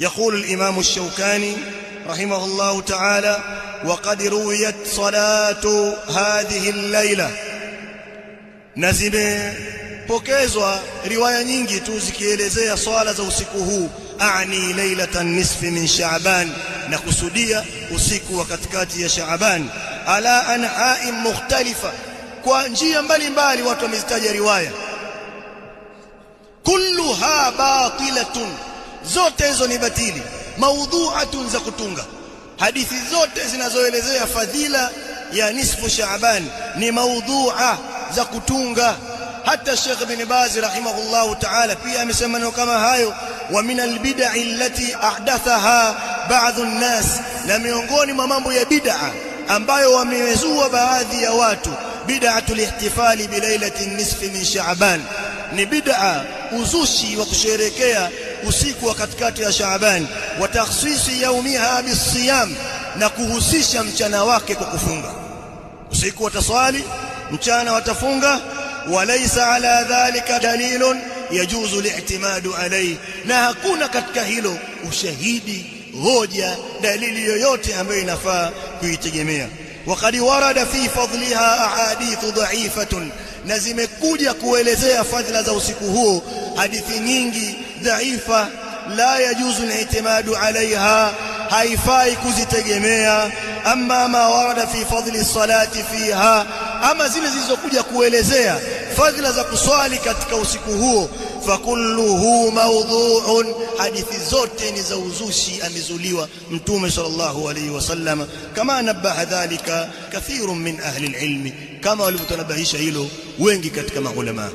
يقول الإمام الشوكاني رحمه الله تعالى: وقد رويت صلاة هذه الليلة. نزime pokezwa riwaya nyingi tu zikielezea swala za usiku huu, ani lailatan nisfi min Shaaban, na kusudia usiku wa katikati ya Shaaban, ala anha'in mukhtalifa, kwa njia mbalimbali watu wamezitaja riwaya. Kulluha batilatun, zote hizo ni batili. Maudhu'atun, za kutunga. Hadithi zote zinazoelezea fadhila ya nisfu Shaaban ni maudhu'a, za kutunga. Hata Sheikh Ibn Baz rahimahullahu ta'ala pia amesema neno kama hayo: wa min albid'i allati ahdathaha ba'dhu an-nas, na miongoni mwa mambo ya bid'a ambayo wamezua baadhi ya watu, bid'atul ihtifali bi lailati nisfi min Shaaban, ni bid'a uzushi wa kusherekea usiku wa katikati ya Shaaban, wa takhsisi yaumiha bisiyam, na kuhusisha mchana wake kwa kufunga. Usiku wataswali, mchana watafunga. Walaysa ala dhalika dalilun yajuzu li'timadu alayhi, na hakuna katika hilo ushahidi, hoja, dalili yoyote ambayo inafaa kuitegemea. Waqad warada fi fadliha ahadithu dha'ifatun, na zimekuja kuelezea fadhila za usiku huo hadithi nyingi dhaifa, la yajuzu li'timadu alayha, haifai kuzitegemea. Amma ma warada fi fadli salati fiha, ama zile zilizokuja kuelezea fadhila za kuswali katika usiku huo, fakulluhu mawdhu'un, hadithi zote ni za uzushi, amezuliwa Mtume sallallahu alayhi wasallam, kama nabaha dhalika kathirun min ahli alilmi, kama walivyotunabahisha hilo wengi katika maulama.